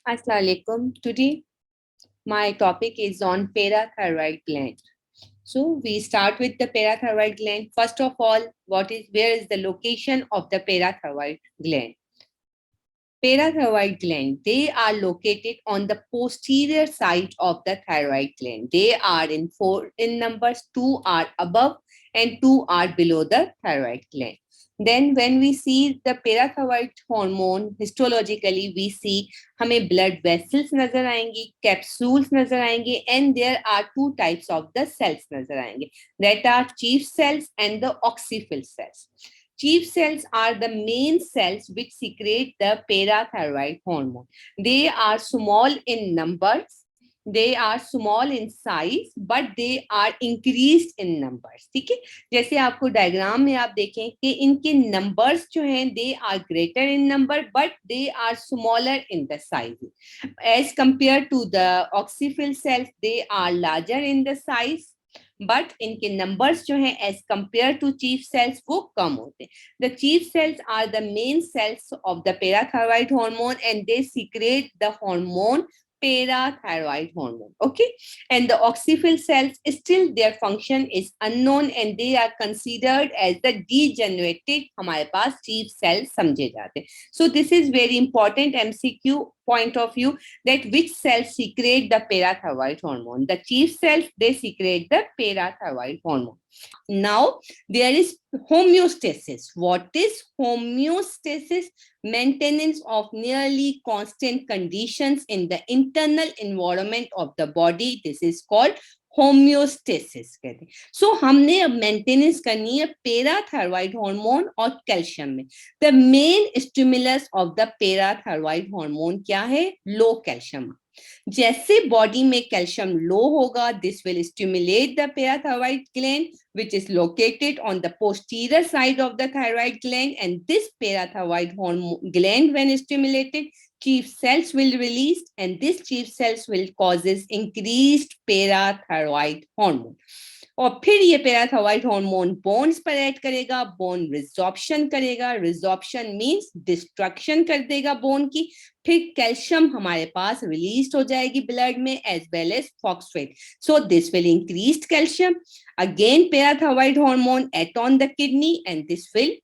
Assalamu alaikum. Today my topic is on parathyroid gland. So we start with the parathyroid gland. First of all, where is the location of the parathyroid gland? Parathyroid gland, they are located on the posterior side of the thyroid gland. They are in four in numbers. Two are above and two are below the thyroid gland. Then when we see the parathyroid hormone, histologically we see हमें blood vessels नजर आएंगी, capsules नजर आएंगे, and there are two types of the cells नजर आएंगे. That are chief cells and the oxyphil cells. Chief cells are the main cells which secrete the parathyroid hormone. They are small in numbers, they are small in size, but they are increased in numbers. ठीक है, जैसे आपको diagram में आप देखें कि इनके numbers जो हैं they are greater in number, but they are smaller in the size. As compared to the oxyphil cells, they are larger in the size. But इनके नंबर्स जो हैं as compare to chief cells वो कम होते हैं. The chief cells are the main cells of the parathyroid hormone and they secrete the hormone parathyroid hormone. Okay, and the oxyphil cells, still their function is unknown and they are considered as the degenerated हमारे पास chief cells समझे जाते हैं. So this is very important MCQ point of view, that which cells secrete the parathyroid hormone. The chief cells, they secrete the parathyroid hormone. Now there is homeostasis. What is homeostasis? Maintenance of nearly constant conditions in the internal environment of the body. This is called homeostasis कहते हैं. सो हमने अब maintenance करनी है parathyroid hormone और calcium में. The main stimulus of the parathyroid hormone क्या है? Low calcium. जैसे बॉडी में कैल्शियम लो होगा, this will stimulate the parathyroid gland which is located on the posterior side of the thyroid gland, and this parathyroid hormone gland when stimulated, chief cells will release and this chief cells will causes increased parathyroid hormone. और फिर ये parathyroid hormone bones पर add करेगा, bone resorption करेगा. Resorption means destruction कर देगा bone की. फिर कैल्शियम हमारे पास रिलीज हो जाएगी ब्लड में as well as phosphate. So this will increase calcium. Again parathyroid hormone act on the kidney and this will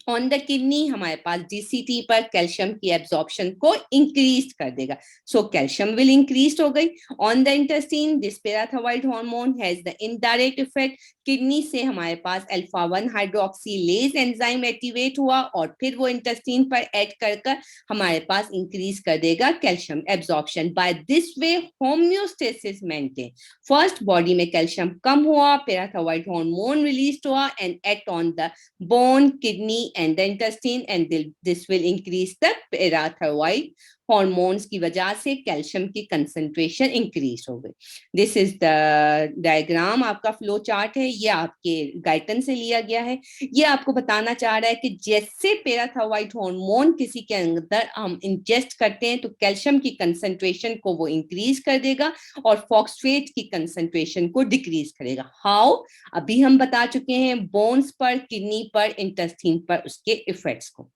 on the kidney हमारे पास डीसीटी पर कैल्शियम की एब्जॉर्प्शन को इंक्रीज कर देगा. सो कैल्शियम विल इंक्रीज हो गई. On the intestine this parathyroid hormone has the indirect effect. Kidney से हमारे पास अल्फा 1 हाइड्रोक्सीलेज एंजाइम एक्टिवेट हुआ और फिर वो इंटेस्टाइन पर ऐड कर हमारे पास इंक्रीज कर देगा calcium absorption. By this way homeostasis maintain. First body में कैल्शियम कम हुआ, पैराथायरॉइड हार्मोन रिलीज हुआ and act on the bone, kidney and the intestine, and this will increase the parathyroid hormones की वजह से कैल्शियम की कंसंट्रेशन इंक्रीज हो गई. दिस इज द डायग्राम, आपका फ्लो चार्ट है, ये आपके गाइडन से लिया गया है. ये आपको बताना चाह रहा है कि जैसे पैराथायरॉइड हार्मोन किसी के अंदर हम इंजेस्ट करते हैं तो कैल्शियम की कंसंट्रेशन को वो इंक्रीज कर देगा और फॉस्फेट की कंसंट्रेशन को डिक्रीज करेगा. हाउ? अभी हम बता चुके हैं बोन्स पर, किडनी पर, इंटेस्टाइन पर उसके इफेक्ट्स को.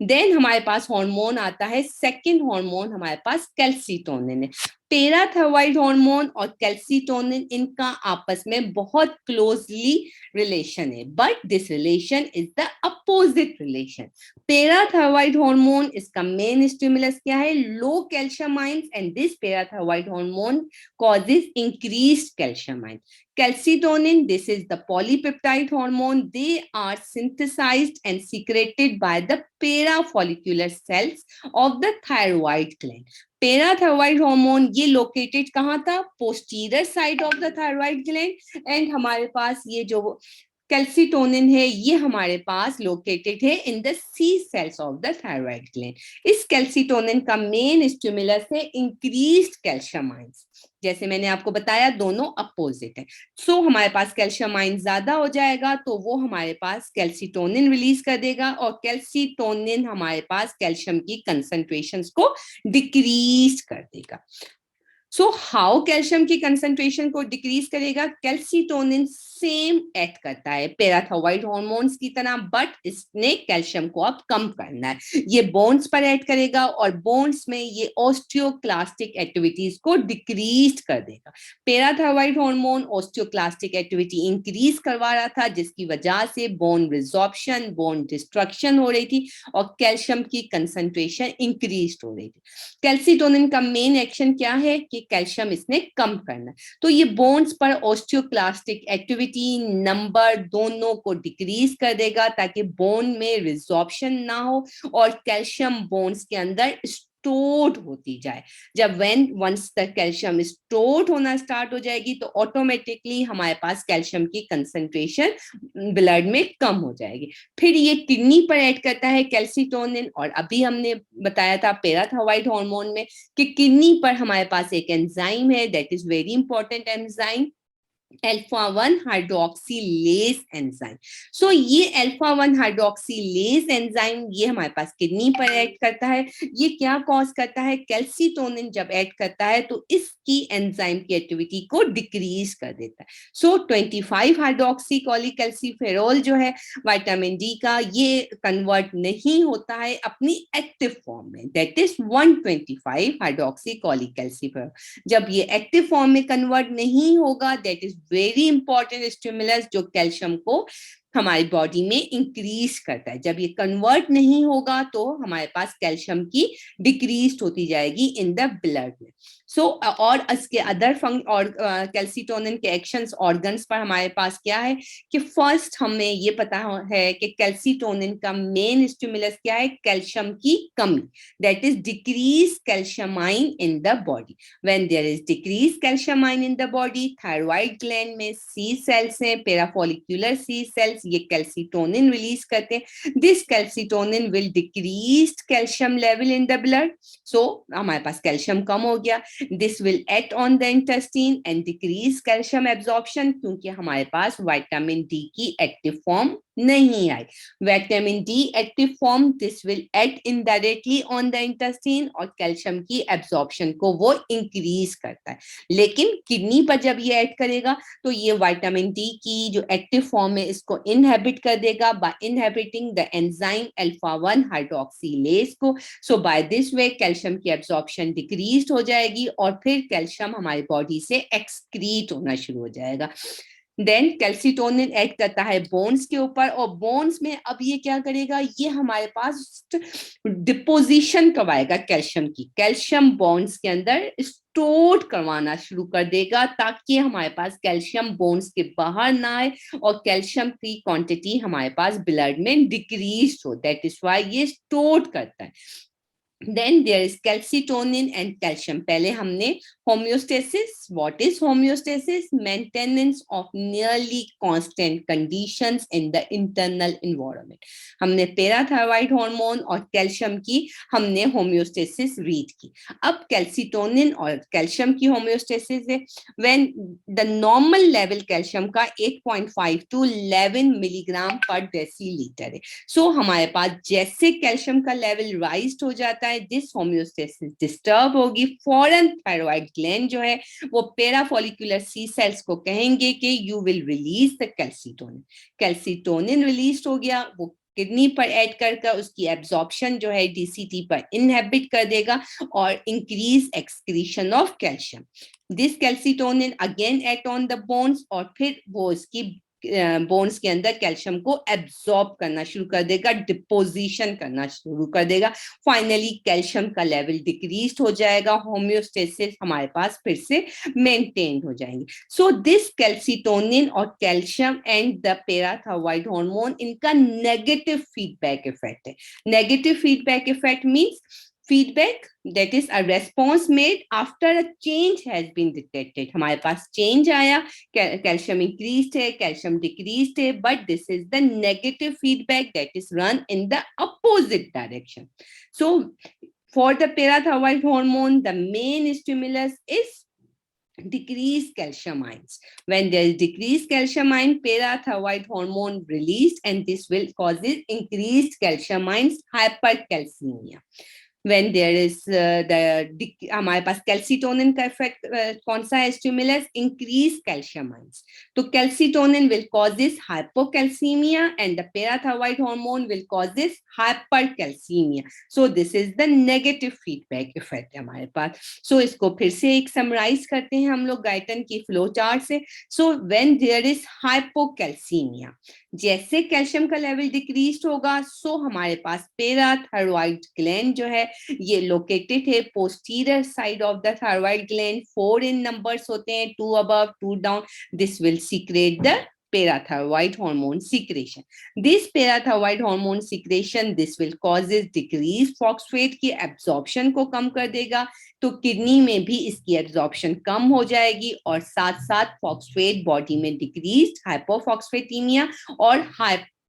देन हमारे पास हार्मोन आता है, सेकंड हार्मोन हमारे पास कैल्सीटोनिन है. पैराथायरॉइड हार्मोन और कैल्सीटोनिन इनका आपस में बहुत क्लोजली रिलेशन है, but this relation is the opposite relation. Parathyroid hormone इसका मेन स्टिमुलस क्या है? Low calcium ions and this parathyroid hormone causes increased calcium ions. Calcitonin, this is the polypeptide hormone. They are synthesized and secreted by the parafollicular cells of the thyroid gland. Parathyroid hormone ये located कहाँ था? Posterior side of the thyroid gland. And हमारे पास ये जो calcitonin है ये हमारे पास लोकेटेड है in the C cells of the thyroid gland. इस कैल्सीटोनिन का मेन स्टिमुलस है इंक्रीज्ड कैल्शियम आयंस. जैसे मैंने आपको बताया दोनों अपोजिट है. सो हमारे पास कैल्शियम आयन ज्यादा हो जाएगा तो वो हमारे पास कैल्सीटोनिन रिलीज कर देगा और कैल्सीटोनिन हमारे पास कैल्शियम की कंसंट्रेशंस को डिक्रीज कर देगा. सो हाउ कैल्शियम की कंसंट्रेशन को डिक्रीज करेगा? कैल्सीटोनिन सेम एक्ट करता है पैराथायरॉइड हॉर्मोन्स की तरह, बट इसने कैल्शियम को अब कम करना है। ये बोन्स पर एक्ट करेगा और बोन्स में ये ऑस्टियोक्लास्टिक एक्टिविटीज को डिक्रीज कर देगा। Parathyroid hormone osteoclastic activity increase करवा रहा था, जिसकी वजह से बोन रिजॉर्प्शन, बोन डिस्ट्रक्शन हो रही थी और कैल्शियम की कंसंट्रेशन इंक्रीज हो रही थी। कैल्सीटोनिन का मेन एक्शन क्या है कि कैल्शियम इसने कम करना है। तो ये बोन्स पर ऑस्टियोक्लास्टिक एक्टिविटी नंबर दोनों को डिक्रीज कर देगा ताकि बोन में रिजॉर्प्शन ना हो और कैल्शियम बोन्स के अंदर स्टोर्ड होती जाए। जब वंस द कैल्शियम स्टोर्ड होना स्टार्ट हो जाएगी तो ऑटोमेटिकली हमारे पास कैल्शियम की कंसंट्रेशन ब्लड में कम हो जाएगी। फिर ये किडनी पर ऐड करता है कैल्सीटोनिन, और अभी हमने बताया था पैराथायरॉइड हार्मोन में कि किडनी पर हमारे पास एक एंजाइम है, that is very important enzyme, alpha-1 hydroxylase enzyme. So ये alpha-1 hydroxylase एंजाइम ये हमारे पास किडनी पर एक्ट करता है। ये क्या कॉज करता है, कैल्सीटोनिन जब एक्ट करता है तो इसकी एंजाइम की एक्टिविटी को डिक्रीज कर देता है। सो 25 हाइड्रोक्सीकोलीकैल्सीफेरॉल जो है विटामिन डी का, ये कन्वर्ट नहीं होता है अपनी एक्टिव फॉर्म में, दैट इज 125 हाइड्रोक्सीकोलीकैल्सीफेरॉल। जब ये एक्टिव फॉर्म में कन्वर्ट नहीं होगा, that is very important stimulus जो कैल्शियम को हमारी बॉडी में इंक्रीज करता है। जब ये कन्वर्ट नहीं होगा तो हमारे पास कैल्शियम की डिक्रीज होती जाएगी इन द ब्लड में। सो और इसके अदर और कैल्सीटोनिन के एक्शंस ऑर्गन्स पर हमारे पास क्या है कि फर्स्ट हमें ये पता है कि कैल्सीटोनिन का मेन स्टिमुलस क्या है, कैल्शियम की कमी, that is decrease calcium ion in the body. When there is decrease calcium ion in the body, thyroid gland में सी सेल्स हैं, पैराफोलिकुलर सी सेल्स, ये कैल्सीटोनिन रिलीज करते हैं। This calcitonin will decrease calcium level in the blood, so हमारे पास calcium कम हो गया। This will act on the intestine and decrease calcium absorption, क्योंकि हमारे पास विटामिन डी की एक्टिव फॉर्म नहीं आई। Vitamin D active form, this will act indirectly on the intestine और कैल्शियम की एब्जॉर्प्शन को वो इंक्रीज करता है। लेकिन किडनी पर जब ये ऐड करेगा तो ये विटामिन डी की जो एक्टिव फॉर्म है इसको इनहेबिट कर देगा by inhibiting the enzyme alpha-1 hydroxylase को। So by this way calcium की एब्जॉर्प्शन डिक्रीज हो जाएगी और फिर कैल्शियम हमारी बॉडी से एक्सक्रीट होना शुरू हो जाएगा। देन कैल्सीटोनिन एक्ट करता है बोन्स के ऊपर, और बोन्स में अब ये क्या करेगा, ये हमारे पास डिपोजिशन करवाएगा कैल्शियम की, कैल्शियम बोन्स के अंदर स्टोर करवाना शुरू कर देगा ताकि हमारे पास कैल्शियम बोन्स के बाहर ना आए और कैल्शियम की क्वांटिटी हमारे पास ब्लड में डिक्रीज हो, दैट इज व्हाई ये स्टोर करता है। Then there is calcitonin and calcium. पहले हमने homeostasis. What is homeostasis? Maintenance of nearly constant conditions in the internal environment. हमने पैराथायरॉइड हार्मोन और कैल्शियम की हमने होम्योस्टेसिस रीड की। अब कैल्सीटोनिन और कैल्शियम की होम्योस्टेसिस है when the normal level calcium का 8.5 to 11 मिलीग्राम पर डेसीलीटर है। सो हमारे पास जैसे कैल्शियम का लेवल राइज हो जाता है, दिस होम्योस्टेसिस डिस्टर्ब होगी, फॉरन थायराइड ग्लैंड जो है वो पैराफोलिकुलर सी सेल्स को कहेंगे कि you will release the calcitonin. Calcitonin release हो गया, वो किडनी पर ऐड कर उसकी एब्जॉर्प्शन जो है डीसीटी पर इनहेबिट कर देगा और increase excretion of calcium. This calcitonin again act on the bones और फिर वो इसकी बोन्स के अंदर कैल्शियम को एब्सॉर्ब करना शुरू कर देगा, डिपोजिशन करना शुरू कर देगा। फाइनली कैल्शियम का लेवल डिक्रीज हो जाएगा, होम्योस्टेसिस हमारे पास फिर से मेंटेन हो जाएंगे। सो दिस कैल्सीटोनिन और calcium and the parathyroid hormone, इनका नेगेटिव फीडबैक इफेक्ट है। Negative feedback effect means feedback that is a response made after a change has been detected. हमारे पास चेंज आया, कैल्शियम इंक्रीज है, calcium decrease है, but this is the negative feedback that is run in the opposite direction. So for the parathyroid hormone the main stimulus is decreased calcium ions. When there is decreased calcium ion, parathyroid hormone released, and this will causes increased calcium ions, hypercalcemia. when there is हमारे पास calcitonin का effect कौन सा है stimulus increase calcium ions तो calcitonin will causes hypocalcemia and the parathyroid hormone will causes hypercalcemia so this is the negative feedback effect हमारे पास so इसको फिर से एक समराइज करते हैं हम लोग गाइटन की फ्लो चार्ट से so when there is hypocalcemia जैसे कैल्शियम का लेवल डिक्रीज होगा सो हमारे पास पेराथायरॉइड ग्लैंड जो है ये लोकेटेड है posterior side of the thyroid gland 4 in numbers होते हैं 2 above 2 down this will secret the parathyroid hormone secretion. This parathyroid hormone secretion, this will causes decrease phosphate की absorption को कम कर देगा तो किडनी में भी इसकी एब्जॉर्प्शन कम हो जाएगी और साथ साथ फॉस्फेट बॉडी में डिक्रीज हाइपोफॉस्फेटीमिया और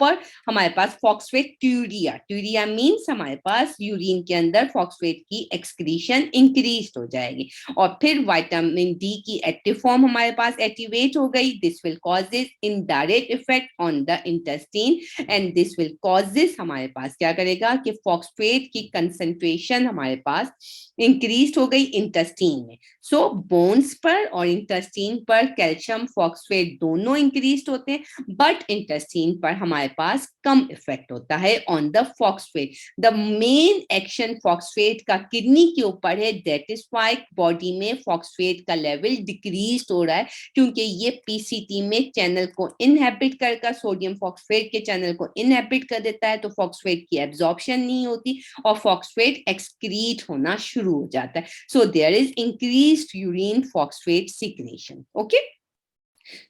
पर हमारे पास फॉस्फेट ट्यूरिया मींस हमारे पास यूरिन के अंदर फॉस्फेट की एक्सक्रीशन इंक्रीज हो जाएगी और फिर विटामिन डी की एक्टिव फॉर्म हमारे पास एक्टिवेट हो गई this will causes indirect effect on the intestine and this will causes हमारे पास क्या करेगा कि फॉस्फेट की कंसंट्रेशन हमारे पास इंक्रीज हो गई इंटेस्टाइन में सो बोन्स पर और इंटेस्टाइन पर कैल्शियम फॉस्फेट दोनों इंक्रीज होते हैं बट इंटेस्टाइन पर हमारे पास कम इफेक्ट होता है on the phosphate the main action phosphate का किडनी के ऊपर है दैट इज व्हाई बॉडी में फॉस्फेट का लेवल डिक्रीज हो रहा है क्योंकि ये पीसीटी में चैनल को इनहेबिट कर सोडियम फॉस्फेट के चैनल को इनहेबिट कर देता है तो फॉस्फेट की एब्जॉर्प्शन नहीं होती और फॉस्फेट एक्सक्रीट होना शुरू हो जाता है so there is increased urine phosphate secretion okay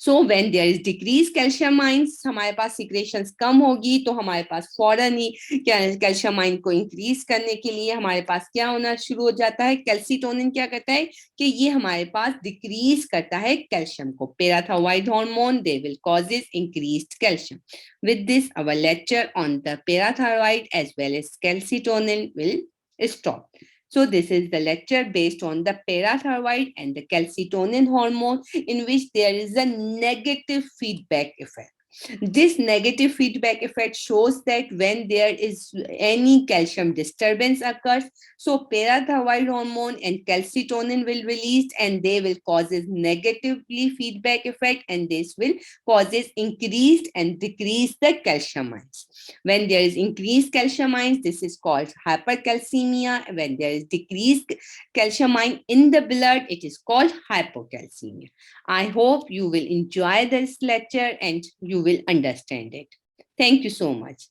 so when there is decrease calcium ions हमारे पास सिक्रेशंस कम होगी तो हमारे पास फौरन ही कैल्शियम आयन को इंक्रीज करने के लिए हमारे पास क्या होना शुरू हो जाता है कैल्सिटोनिन क्या करता है कि ये हमारे पास डिक्रीज करता है कैल्शियम को parathyroid hormone they will causes increased calcium with this our lecture on the parathyroid as well as calcitonin will stop. So this is the lecture based on the parathyroid and the calcitonin hormone in which there is a negative feedback effect. This negative feedback effect shows that when there is any calcium disturbance occurs, so parathyroid hormone and calcitonin will release and they will causes negatively feedback effect and this will causes increased and decrease the calcium ions. When there is increased calcium ions, this is called hypercalcemia. When there is decreased calcium ion in the blood, it is called hypocalcemia. I hope you will enjoy this lecture and you will understand it. Thank you so much.